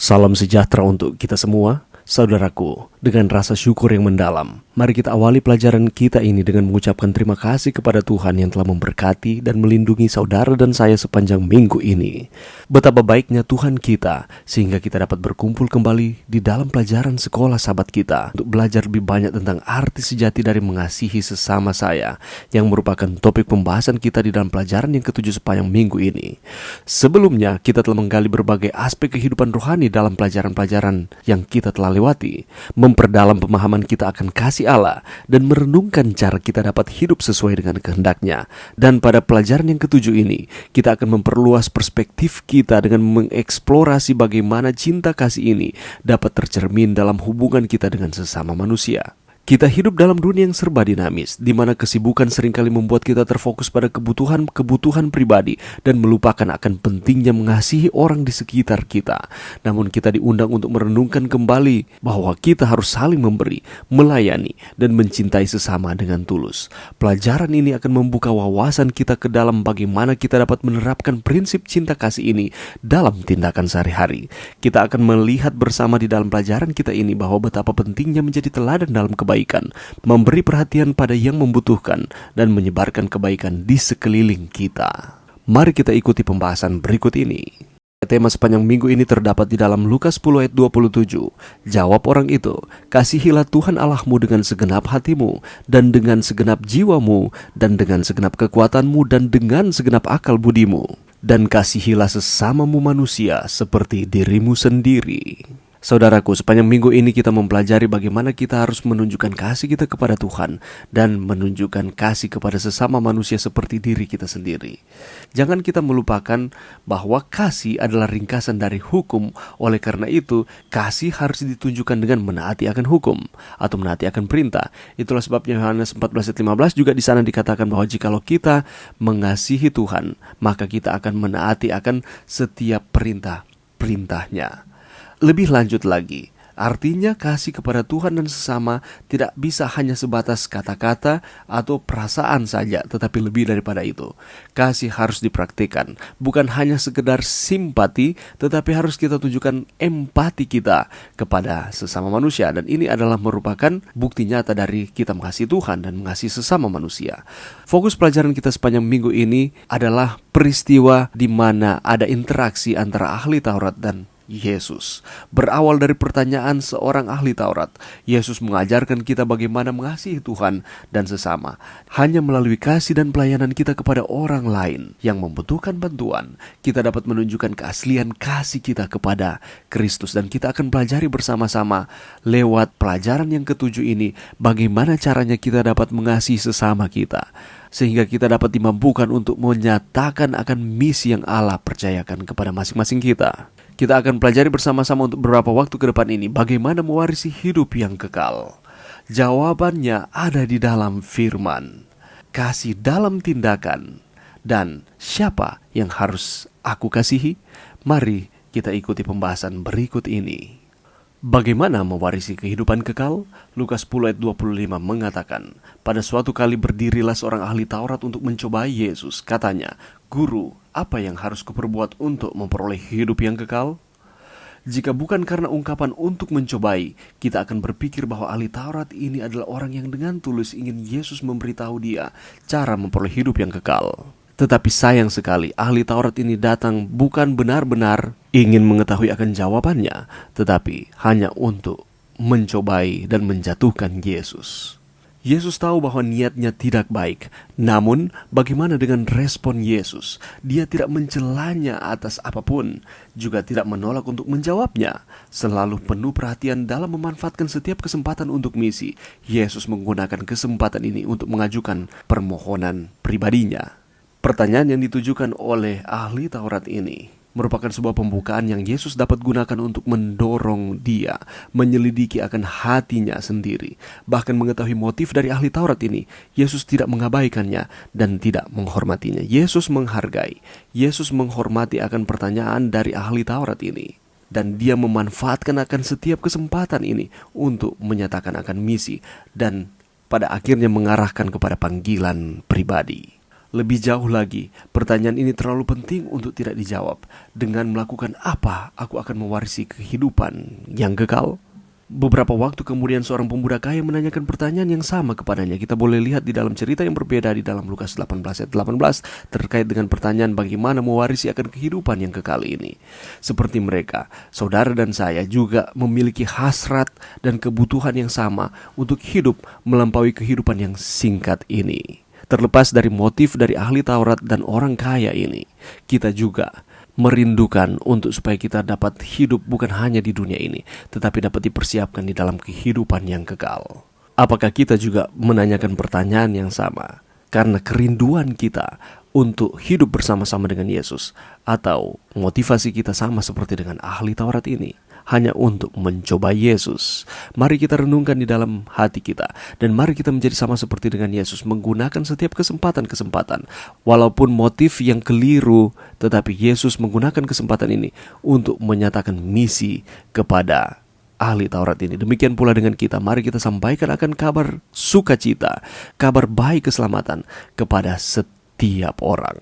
Salam sejahtera untuk kita semua, saudaraku, dengan rasa syukur yang mendalam. Mari kita awali pelajaran kita ini dengan mengucapkan terima kasih kepada Tuhan yang telah memberkati dan melindungi saudara dan saya sepanjang minggu ini. Betapa baiknya Tuhan kita, sehingga kita dapat berkumpul kembali di dalam pelajaran sekolah sahabat kita untuk belajar lebih banyak tentang arti sejati dari mengasihi sesama saya, yang merupakan topik pembahasan kita di dalam pelajaran yang ketujuh sepanjang minggu ini. Sebelumnya, kita telah menggali berbagai aspek kehidupan rohani dalam pelajaran-pelajaran yang kita telah lewati, memperdalam pemahaman kita akan kasih Allah, dan merenungkan cara kita dapat hidup sesuai dengan kehendaknya. Dan pada pelajaran yang ketujuh ini, kita akan memperluas perspektif kita dengan mengeksplorasi bagaimana cinta kasih ini dapat tercermin dalam hubungan kita dengan sesama manusia. Kita hidup dalam dunia yang serba dinamis, di mana kesibukan seringkali membuat kita terfokus pada kebutuhan pribadi dan melupakan akan pentingnya mengasihi orang di sekitar kita. Namun kita diundang untuk merenungkan kembali bahwa kita harus saling memberi, melayani, dan mencintai sesama dengan tulus. Pelajaran ini akan membuka wawasan kita ke dalam bagaimana kita dapat menerapkan prinsip cinta kasih ini dalam tindakan sehari-hari. Kita akan melihat bersama di dalam pelajaran kita ini bahwa betapa pentingnya menjadi teladan dalam kebaikan, memberi perhatian pada yang membutuhkan, dan menyebarkan kebaikan di sekeliling kita. Mari kita ikuti pembahasan berikut ini. Tema sepanjang minggu ini terdapat di dalam Lukas 10 ayat 27. Jawab orang itu, kasihilah Tuhan Allahmu dengan segenap hatimu, dan dengan segenap jiwamu, dan dengan segenap kekuatanmu, dan dengan segenap akal budimu. Dan kasihilah sesamamu manusia seperti dirimu sendiri. Saudaraku, sepanjang minggu ini kita mempelajari bagaimana kita harus menunjukkan kasih kita kepada Tuhan dan menunjukkan kasih kepada sesama manusia seperti diri kita sendiri. Jangan kita melupakan bahwa kasih adalah ringkasan dari hukum. Oleh karena itu, kasih harus ditunjukkan dengan menaati akan hukum atau menaati akan perintah. Itulah sebabnya Yohanes 14 ayat 15 juga di sana dikatakan bahwa jikalau kita mengasihi Tuhan, maka kita akan menaati akan setiap perintah-perintahnya. Lebih lanjut lagi, artinya kasih kepada Tuhan dan sesama tidak bisa hanya sebatas kata-kata atau perasaan saja, tetapi lebih daripada itu. Kasih harus dipraktikkan, bukan hanya sekedar simpati, tetapi harus kita tunjukkan empati kita kepada sesama manusia. Dan ini adalah merupakan bukti nyata dari kita mengasihi Tuhan dan mengasihi sesama manusia. Fokus pelajaran kita sepanjang minggu ini adalah peristiwa di mana ada interaksi antara ahli Taurat dan Yesus. Berawal dari pertanyaan seorang ahli Taurat, Yesus mengajarkan kita bagaimana mengasihi Tuhan dan sesama. Hanya melalui kasih dan pelayanan kita kepada orang lain yang membutuhkan bantuan, kita dapat menunjukkan keaslian kasih kita kepada Kristus. Dan kita akan pelajari bersama-sama lewat pelajaran yang ketujuh ini, bagaimana caranya kita dapat mengasihi sesama kita, sehingga kita dapat dimampukan untuk menyatakan akan misi yang Allah percayakan kepada masing-masing kita. Kita akan pelajari bersama-sama untuk beberapa waktu ke depan ini bagaimana mewarisi hidup yang kekal. Jawabannya ada di dalam firman, kasih dalam tindakan, dan siapa yang harus aku kasihi? Mari kita ikuti pembahasan berikut ini. Bagaimana mewarisi kehidupan kekal? Lukas 10 ayat 25 mengatakan, pada suatu kali berdirilah seorang ahli Taurat untuk mencobai Yesus. Katanya, Guru, apa yang harus kuperbuat untuk memperoleh hidup yang kekal? Jika bukan karena ungkapan untuk mencobai, kita akan berpikir bahwa ahli Taurat ini adalah orang yang dengan tulus ingin Yesus memberitahu dia cara memperoleh hidup yang kekal. Tetapi sayang sekali, ahli Taurat ini datang bukan benar-benar ingin mengetahui akan jawabannya, tetapi hanya untuk mencobai dan menjatuhkan Yesus. Yesus tahu bahwa niatnya tidak baik. Namun, bagaimana dengan respon Yesus? Dia tidak mencelanya atas apapun, juga tidak menolak untuk menjawabnya. Selalu penuh perhatian dalam memanfaatkan setiap kesempatan untuk misi. Yesus menggunakan kesempatan ini untuk mengajukan permohonan pribadinya. Pertanyaan yang ditujukan oleh ahli Taurat ini merupakan sebuah pembukaan yang Yesus dapat gunakan untuk mendorong dia menyelidiki akan hatinya sendiri. Bahkan mengetahui motif dari ahli Taurat ini, Yesus tidak mengabaikannya dan tidak menghormatinya. Yesus menghargai, Yesus menghormati akan pertanyaan dari ahli Taurat ini. Dan dia memanfaatkan akan setiap kesempatan ini untuk menyatakan akan misi dan pada akhirnya mengarahkan kepada panggilan pribadi. Lebih jauh lagi, pertanyaan ini terlalu penting untuk tidak dijawab. Dengan melakukan apa aku akan mewarisi kehidupan yang kekal? Beberapa waktu kemudian seorang pemuda kaya menanyakan pertanyaan yang sama kepadanya. Kita boleh lihat di dalam cerita yang berbeda di dalam Lukas 18 ayat 18 terkait dengan pertanyaan bagaimana mewarisi akan kehidupan yang kekal ini. Seperti mereka, saudara dan saya juga memiliki hasrat dan kebutuhan yang sama untuk hidup melampaui kehidupan yang singkat ini. Terlepas dari motif dari ahli Taurat dan orang kaya ini, kita juga merindukan untuk supaya kita dapat hidup bukan hanya di dunia ini, tetapi dapat dipersiapkan di dalam kehidupan yang kekal. Apakah kita juga menanyakan pertanyaan yang sama? Karena kerinduan kita untuk hidup bersama-sama dengan Yesus, atau motivasi kita sama seperti dengan ahli Taurat ini, hanya untuk mencoba Yesus. Mari kita renungkan di dalam hati kita, dan mari kita menjadi sama seperti dengan Yesus, menggunakan setiap kesempatan-kesempatan. Walaupun motif yang keliru, tetapi Yesus menggunakan kesempatan ini untuk menyatakan misi kepada ahli Taurat ini. Demikian pula dengan kita, mari kita sampaikan akan kabar sukacita, kabar baik keselamatan kepada setiap orang.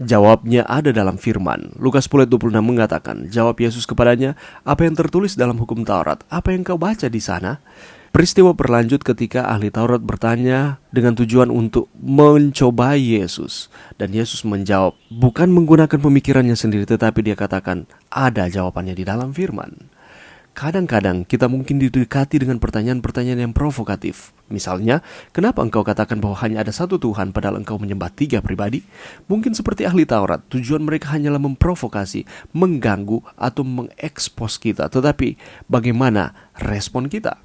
Jawabnya ada dalam firman. Lukas 10:26 mengatakan, jawab Yesus kepadanya, apa yang tertulis dalam hukum Taurat? Apa yang kau baca di sana? Peristiwa berlanjut ketika ahli Taurat bertanya dengan tujuan untuk mencobai Yesus. Dan Yesus menjawab, bukan menggunakan pemikirannya sendiri, tetapi dia katakan, ada jawabannya di dalam firman. Kadang-kadang kita mungkin didekati dengan pertanyaan-pertanyaan yang provokatif. Misalnya, kenapa engkau katakan bahwa hanya ada satu Tuhan padahal engkau menyembah 3 pribadi? Mungkin seperti ahli Taurat, tujuan mereka hanyalah memprovokasi, mengganggu, atau mengekspos kita. Tetapi bagaimana respon kita?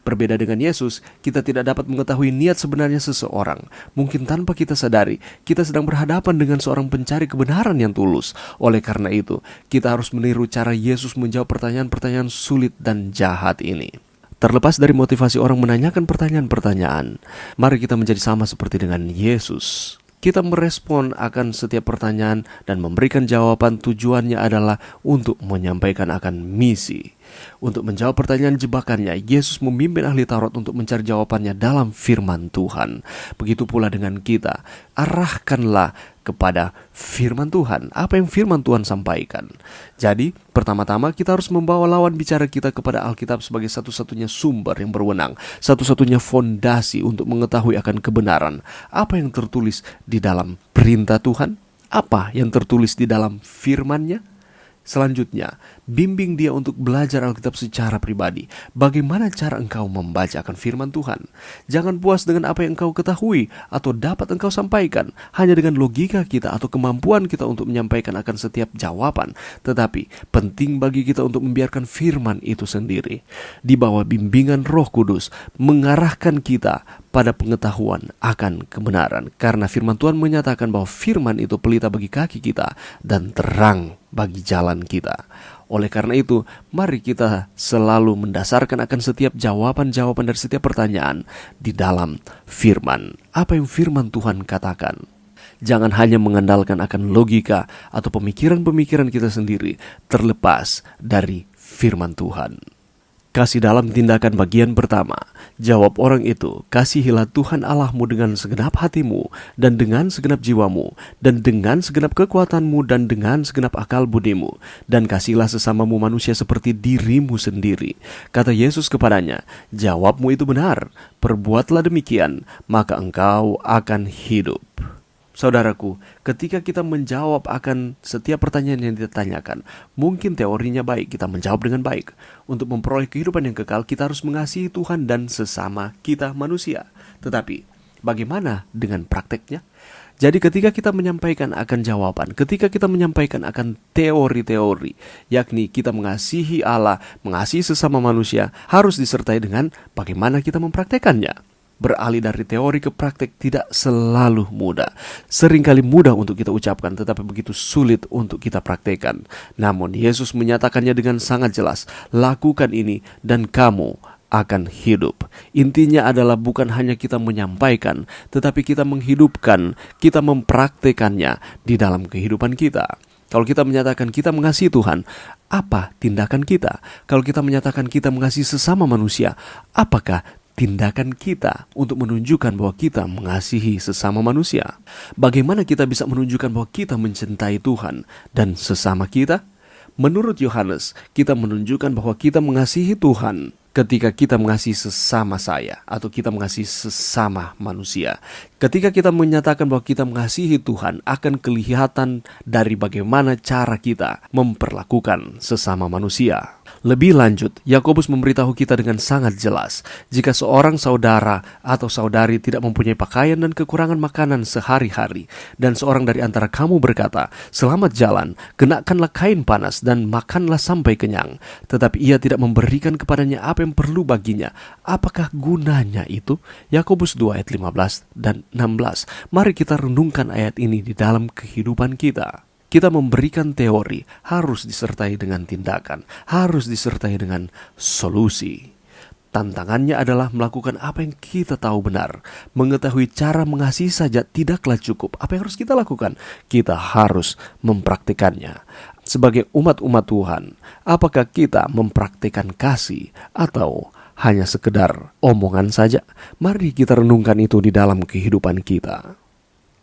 Berbeda dengan Yesus, kita tidak dapat mengetahui niat sebenarnya seseorang. Mungkin tanpa kita sadari, kita sedang berhadapan dengan seorang pencari kebenaran yang tulus. Oleh karena itu, kita harus meniru cara Yesus menjawab pertanyaan-pertanyaan sulit dan jahat ini. Terlepas dari motivasi orang menanyakan pertanyaan-pertanyaan, mari kita menjadi sama seperti dengan Yesus. Kita merespon akan setiap pertanyaan dan memberikan jawaban. Tujuannya adalah untuk menyampaikan akan misi. Untuk menjawab pertanyaan jebakannya, Yesus memimpin ahli Taurat untuk mencari jawabannya dalam firman Tuhan. Begitu pula dengan kita, arahkanlah kepada firman Tuhan. Apa yang firman Tuhan sampaikan? Jadi, pertama-tama kita harus membawa lawan bicara kita kepada Alkitab sebagai satu-satunya sumber yang berwenang, satu-satunya fondasi untuk mengetahui akan kebenaran. Apa yang tertulis di dalam perintah Tuhan? Apa yang tertulis di dalam firman-Nya? Selanjutnya, bimbing dia untuk belajar Alkitab secara pribadi. Bagaimana cara engkau membaca akan firman Tuhan? Jangan puas dengan apa yang engkau ketahui atau dapat engkau sampaikan hanya dengan logika kita atau kemampuan kita untuk menyampaikan akan setiap jawaban. Tetapi penting bagi kita untuk membiarkan firman itu sendiri di bawah bimbingan Roh Kudus, mengarahkan kita pada pengetahuan akan kebenaran. Karena firman Tuhan menyatakan bahwa firman itu pelita bagi kaki kita dan terang bagi jalan kita. Oleh karena itu, mari kita selalu mendasarkan akan setiap jawaban-jawaban dari setiap pertanyaan di dalam firman. Apa yang firman Tuhan katakan? Jangan hanya mengandalkan akan logika atau pemikiran-pemikiran kita sendiri terlepas dari firman Tuhan. Kasih dalam tindakan bagian pertama. Jawab orang itu, kasihilah Tuhan Allahmu dengan segenap hatimu, dan dengan segenap jiwamu, dan dengan segenap kekuatanmu, dan dengan segenap akal budimu, dan kasihlah sesamamu manusia seperti dirimu sendiri. Kata Yesus kepadanya, jawabmu itu benar, perbuatlah demikian, maka engkau akan hidup. Saudaraku, ketika kita menjawab akan setiap pertanyaan yang ditanyakan, mungkin teorinya baik, kita menjawab dengan baik. Untuk memperoleh kehidupan yang kekal, kita harus mengasihi Tuhan dan sesama kita manusia. Tetapi, bagaimana dengan prakteknya? Jadi ketika kita menyampaikan akan jawaban, ketika kita menyampaikan akan teori-teori, yakni kita mengasihi Allah, mengasihi sesama manusia, harus disertai dengan bagaimana kita mempraktekannya. Beralih dari teori ke praktek tidak selalu mudah. Seringkali mudah untuk kita ucapkan, tetapi begitu sulit untuk kita praktekkan. Namun Yesus menyatakannya dengan sangat jelas, lakukan ini dan kamu akan hidup. Intinya adalah bukan hanya kita menyampaikan, tetapi kita menghidupkan, kita mempraktekannya di dalam kehidupan kita. Kalau kita menyatakan kita mengasihi Tuhan, apa tindakan kita? Kalau kita menyatakan kita mengasihi sesama manusia, apakah tindakan kita untuk menunjukkan bahwa kita mengasihi sesama manusia. Bagaimana kita bisa menunjukkan bahwa kita mencintai Tuhan dan sesama kita? Menurut Yohanes, kita menunjukkan bahwa kita mengasihi Tuhan ketika kita mengasihi sesama saya atau kita mengasihi sesama manusia. Ketika kita menyatakan bahwa kita mengasihi Tuhan, akan kelihatan dari bagaimana cara kita memperlakukan sesama manusia. Lebih lanjut, Yakobus memberitahu kita dengan sangat jelas, jika seorang saudara atau saudari tidak mempunyai pakaian dan kekurangan makanan sehari-hari, dan seorang dari antara kamu berkata, "Selamat jalan, kenakanlah kain panas dan makanlah sampai kenyang," tetapi ia tidak memberikan kepadanya apa yang perlu baginya, apakah gunanya itu? Yakobus 2 ayat 15 dan 16. Mari kita renungkan ayat ini di dalam kehidupan kita. Kita memberikan teori, harus disertai dengan tindakan, harus disertai dengan solusi. Tantangannya adalah melakukan apa yang kita tahu benar. Mengetahui cara mengasihi saja tidaklah cukup. Apa yang harus kita lakukan? Kita harus mempraktikannya. Sebagai umat-umat Tuhan, apakah kita mempraktikkan kasih atau hanya sekedar omongan saja? Mari kita renungkan itu di dalam kehidupan kita.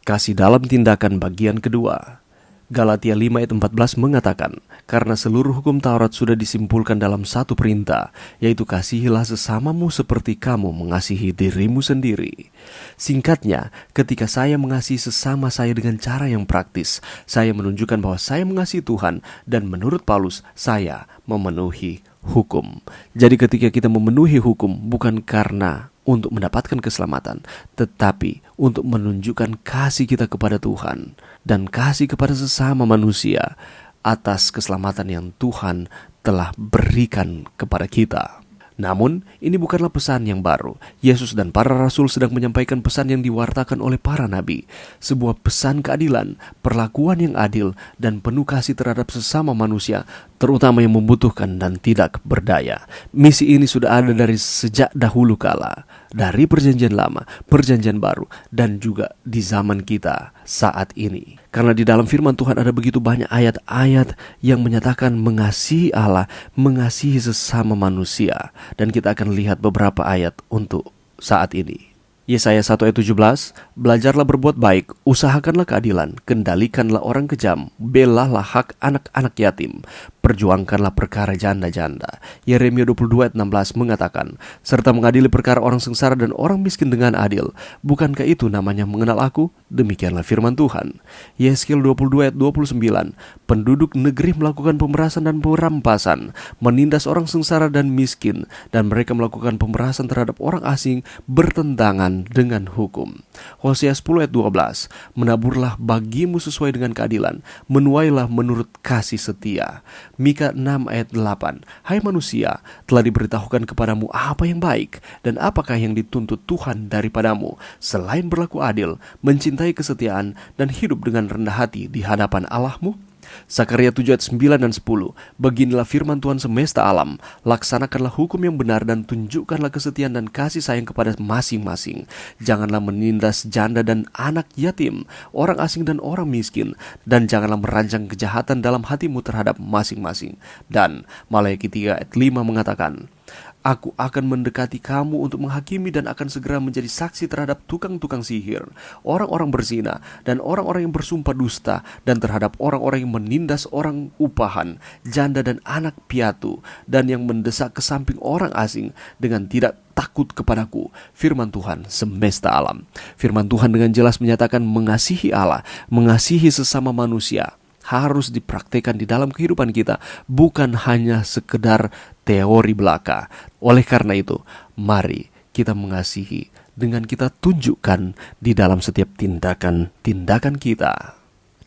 Kasih dalam tindakan bagian kedua. Galatia 5 ayat 14 mengatakan, karena seluruh hukum Taurat sudah disimpulkan dalam satu perintah, yaitu kasihilah sesamamu seperti kamu mengasihi dirimu sendiri. Singkatnya, ketika saya mengasihi sesama saya dengan cara yang praktis, saya menunjukkan bahwa saya mengasihi Tuhan, dan menurut Paulus, saya memenuhi hukum. Jadi ketika kita memenuhi hukum, bukan karena untuk mendapatkan keselamatan, tetapi untuk menunjukkan kasih kita kepada Tuhan dan kasih kepada sesama manusia atas keselamatan yang Tuhan telah berikan kepada kita. Namun, ini bukanlah pesan yang baru. Yesus dan para rasul sedang menyampaikan pesan yang diwartakan oleh para nabi. Sebuah pesan keadilan, perlakuan yang adil, dan penuh kasih terhadap sesama manusia, terutama yang membutuhkan dan tidak berdaya. Misi ini sudah ada dari sejak dahulu kala, dari perjanjian lama, perjanjian baru, dan juga di zaman kita saat ini. Karena di dalam firman Tuhan ada begitu banyak ayat-ayat yang menyatakan mengasihi Allah, mengasihi sesama manusia. Dan kita akan lihat beberapa ayat untuk saat ini. Yesaya 1 ayat 17, belajarlah berbuat baik, usahakanlah keadilan, kendalikanlah orang kejam, belalah hak anak-anak yatim, perjuangkanlah perkara janda-janda. Yeremia 22 ayat 16 mengatakan, serta mengadili perkara orang sengsara dan orang miskin dengan adil. Bukankah itu namanya mengenal aku? Demikianlah firman Tuhan. Yesaya 22 ayat 29, penduduk negeri melakukan pemerasan dan perampasan, menindas orang sengsara dan miskin, dan mereka melakukan pemerasan terhadap orang asing bertentangan dengan hukum. Hosea 10 ayat 12, menaburlah bagimu sesuai dengan keadilan, menuailah menurut kasih setia. Mika 6 ayat 8, hai manusia, telah diberitahukan kepadamu apa yang baik, dan apakah yang dituntut Tuhan daripadamu, selain berlaku adil, mencintai kesetiaan, dan hidup dengan rendah hati di hadapan Allahmu? Zakaria 7 ayat 9 dan 10, beginilah firman Tuhan semesta alam, laksanakanlah hukum yang benar dan tunjukkanlah kesetiaan dan kasih sayang kepada masing-masing. Janganlah menindas janda dan anak yatim, orang asing dan orang miskin, dan janganlah merancang kejahatan dalam hatimu terhadap masing-masing. Dan Maleakhi 3 ayat 5 mengatakan, aku akan mendekati kamu untuk menghakimi dan akan segera menjadi saksi terhadap tukang-tukang sihir, orang-orang berzina, dan orang-orang yang bersumpah dusta, dan terhadap orang-orang yang menindas orang upahan, janda dan anak piatu, dan yang mendesak ke samping orang asing dengan tidak takut kepadaku. Firman Tuhan semesta alam. Firman Tuhan dengan jelas menyatakan mengasihi Allah, mengasihi sesama manusia harus dipraktikkan di dalam kehidupan kita, bukan hanya sekedar teori belaka. Oleh karena itu, mari kita mengasihi dengan kita tunjukkan di dalam setiap tindakan kita.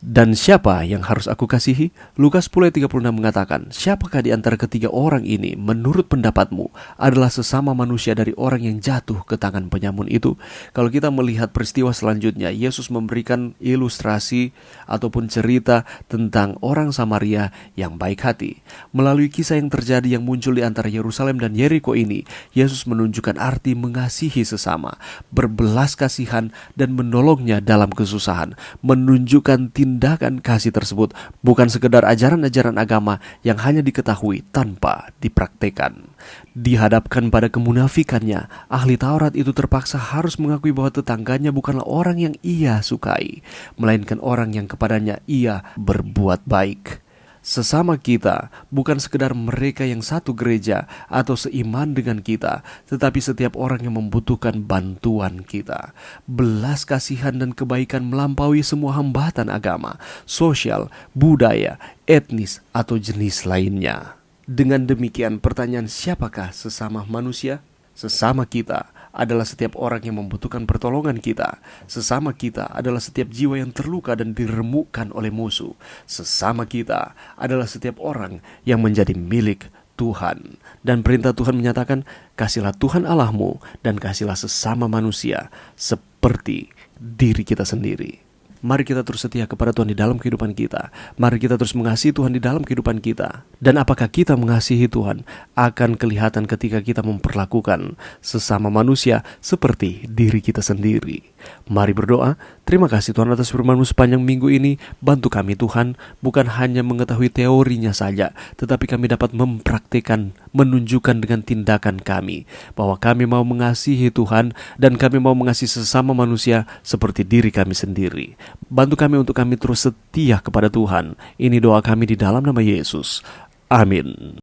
Dan siapa yang harus aku kasihi? Lukas 10 ayat 36 mengatakan, siapakah di antara ketiga orang ini menurut pendapatmu adalah sesama manusia dari orang yang jatuh ke tangan penyamun itu? Kalau kita melihat peristiwa selanjutnya, Yesus memberikan ilustrasi ataupun cerita tentang orang Samaria yang baik hati. Melalui kisah yang terjadi yang muncul di antara Yerusalem dan Yeriko ini, Yesus menunjukkan arti mengasihi sesama, berbelas kasihan dan menolongnya dalam kesusahan, menunjukkan tindakan tindakan kasih tersebut bukan sekedar ajaran-ajaran agama yang hanya diketahui tanpa dipraktekan. Dihadapkan pada kemunafikannya, ahli Taurat itu terpaksa harus mengakui bahwa tetangganya bukanlah orang yang ia sukai, melainkan orang yang kepadanya ia berbuat baik. Sesama kita bukan sekedar mereka yang satu gereja atau seiman dengan kita, tetapi setiap orang yang membutuhkan bantuan kita. Belas kasihan dan kebaikan melampaui semua hambatan agama, sosial, budaya, etnis, atau jenis lainnya. Dengan demikian, pertanyaan siapakah sesama manusia? Sesama kita adalah setiap orang yang membutuhkan pertolongan kita. Sesama kita adalah setiap jiwa yang terluka dan diremukkan oleh musuh. Sesama kita adalah setiap orang yang menjadi milik Tuhan. Dan perintah Tuhan menyatakan, kasihilah Tuhan Allahmu dan kasihilah sesama manusia seperti diri kita sendiri. Mari kita terus setia kepada Tuhan di dalam kehidupan kita. Mari kita terus mengasihi Tuhan di dalam kehidupan kita. Dan apakah kita mengasihi Tuhan akan kelihatan ketika kita memperlakukan sesama manusia seperti diri kita sendiri. Mari berdoa. Terima kasih Tuhan atas firman-Mu sepanjang minggu ini. Bantu kami Tuhan, bukan hanya mengetahui teorinya saja, tetapi kami dapat mempraktikkan, menunjukkan dengan tindakan kami bahwa kami mau mengasihi Tuhan dan kami mau mengasihi sesama manusia seperti diri kami sendiri. Bantu kami untuk kami terus setia kepada Tuhan. Ini doa kami di dalam nama Yesus. Amin.